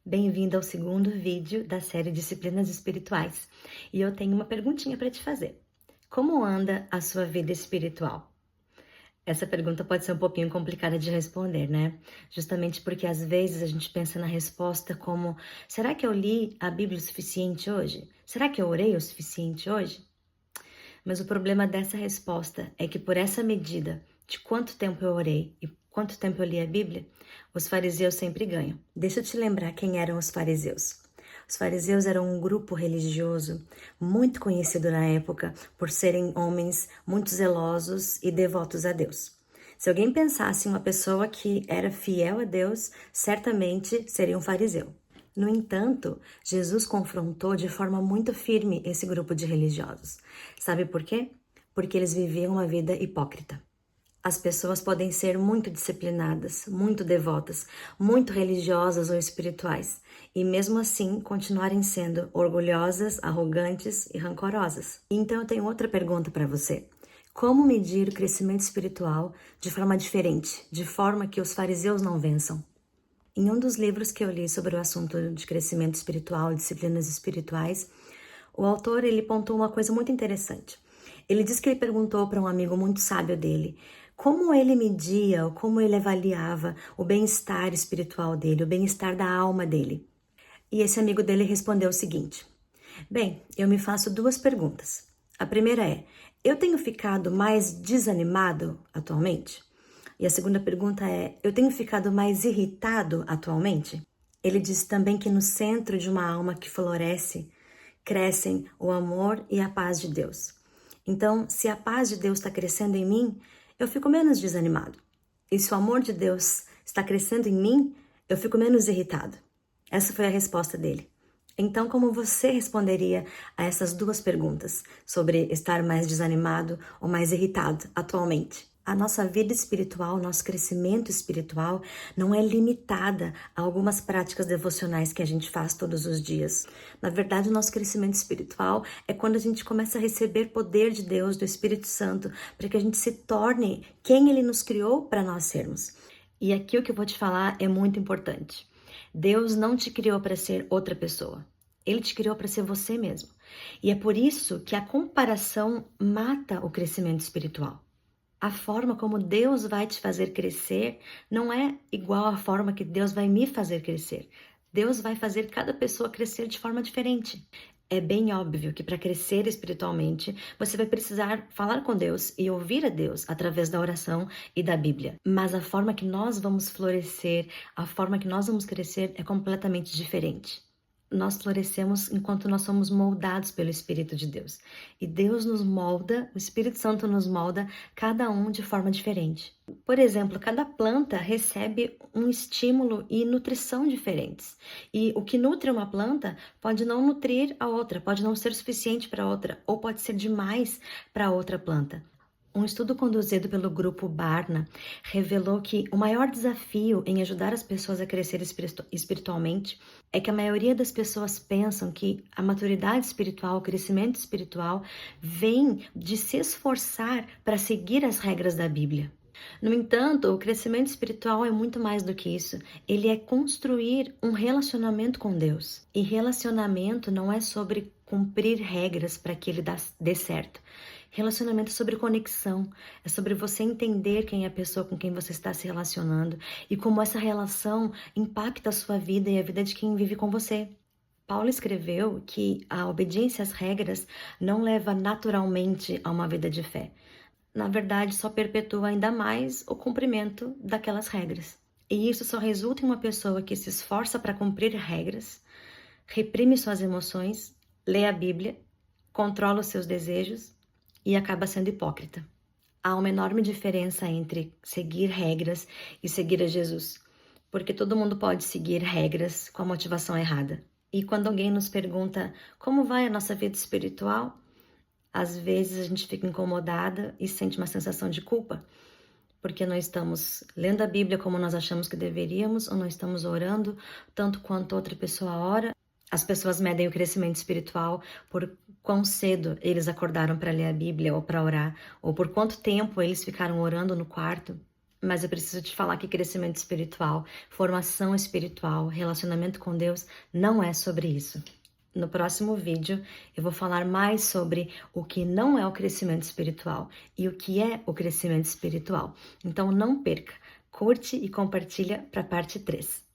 Bem-vindo ao segundo vídeo da série Disciplinas Espirituais. E eu tenho uma perguntinha para te fazer. Como anda a sua vida espiritual? Essa pergunta pode ser um pouquinho complicada de responder, né? Justamente porque às vezes a gente pensa na resposta como: será que eu li a Bíblia o suficiente hoje? Será que eu orei o suficiente hoje? Mas o problema dessa resposta é que por essa medida de quanto tempo eu orei e quanto tempo eu li a Bíblia, os fariseus sempre ganham. Deixa eu te lembrar quem eram os fariseus. Os fariseus eram um grupo religioso muito conhecido na época por serem homens muito zelosos e devotos a Deus. Se alguém pensasse em uma pessoa que era fiel a Deus, certamente seria um fariseu. No entanto, Jesus confrontou de forma muito firme esse grupo de religiosos. Sabe por quê? Porque eles viviam uma vida hipócrita. As pessoas podem ser muito disciplinadas, muito devotas, muito religiosas ou espirituais, e mesmo assim continuarem sendo orgulhosas, arrogantes e rancorosas. Então eu tenho outra pergunta para você. Como medir o crescimento espiritual de forma diferente, de forma que os fariseus não vençam? Em um dos livros que eu li sobre o assunto de crescimento espiritual, disciplinas espirituais, o autor ele pontou uma coisa muito interessante. Ele disse que ele perguntou para um amigo muito sábio dele como ele media ou como ele avaliava o bem-estar espiritual dele, o bem-estar da alma dele. E esse amigo dele respondeu o seguinte: bem, eu me faço duas perguntas. A primeira é: eu tenho ficado mais desanimado atualmente? E a segunda pergunta é: eu tenho ficado mais irritado atualmente? Ele disse também que no centro de uma alma que floresce, crescem o amor e a paz de Deus. Então, se a paz de Deus está crescendo em mim, eu fico menos desanimado. E se o amor de Deus está crescendo em mim, eu fico menos irritado. Essa foi a resposta dele. Então, como você responderia a essas duas perguntas sobre estar mais desanimado ou mais irritado atualmente? A nossa vida espiritual, nosso crescimento espiritual não é limitada a algumas práticas devocionais que a gente faz todos os dias. Na verdade, o nosso crescimento espiritual é quando a gente começa a receber poder de Deus, do Espírito Santo, para que a gente se torne quem Ele nos criou para nós sermos. E aqui o que eu vou te falar é muito importante. Deus não te criou para ser outra pessoa. Ele te criou para ser você mesmo. E é por isso que a comparação mata o crescimento espiritual. A forma como Deus vai te fazer crescer não é igual à forma que Deus vai me fazer crescer. Deus vai fazer cada pessoa crescer de forma diferente. É bem óbvio que para crescer espiritualmente, você vai precisar falar com Deus e ouvir a Deus através da oração e da Bíblia. Mas a forma que nós vamos florescer, a forma que nós vamos crescer é completamente diferente. Nós florescemos enquanto nós somos moldados pelo Espírito de Deus. E Deus nos molda, o Espírito Santo nos molda, cada um de forma diferente. Por exemplo, cada planta recebe um estímulo e nutrição diferentes. E o que nutre uma planta pode não nutrir a outra, pode não ser suficiente para outra, ou pode ser demais para outra planta. Um estudo conduzido pelo grupo Barna revelou que o maior desafio em ajudar as pessoas a crescer espiritualmente é que a maioria das pessoas pensam que a maturidade espiritual, o crescimento espiritual, vem de se esforçar para seguir as regras da Bíblia. No entanto, o crescimento espiritual é muito mais do que isso. Ele é construir um relacionamento com Deus. E relacionamento não é sobre cumprir regras para que ele dê certo. Relacionamento é sobre conexão, é sobre você entender quem é a pessoa com quem você está se relacionando e como essa relação impacta a sua vida e a vida de quem vive com você. Paulo escreveu que a obediência às regras não leva naturalmente a uma vida de fé. Na verdade, só perpetua ainda mais o cumprimento daquelas regras. E isso só resulta em uma pessoa que se esforça para cumprir regras, reprime suas emoções, lê a Bíblia, controla os seus desejos e acaba sendo hipócrita. Há uma enorme diferença entre seguir regras e seguir a Jesus, porque todo mundo pode seguir regras com a motivação errada. E quando alguém nos pergunta como vai a nossa vida espiritual, às vezes a gente fica incomodada e sente uma sensação de culpa, porque não estamos lendo a Bíblia como nós achamos que deveríamos, ou não estamos orando tanto quanto outra pessoa ora. As pessoas medem o crescimento espiritual por quão cedo eles acordaram para ler a Bíblia ou para orar, ou por quanto tempo eles ficaram orando no quarto. Mas eu preciso te falar que crescimento espiritual, formação espiritual, relacionamento com Deus não é sobre isso. No próximo vídeo eu vou falar mais sobre o que não é o crescimento espiritual e o que é o crescimento espiritual. Então não perca, curte e compartilha para a parte 3.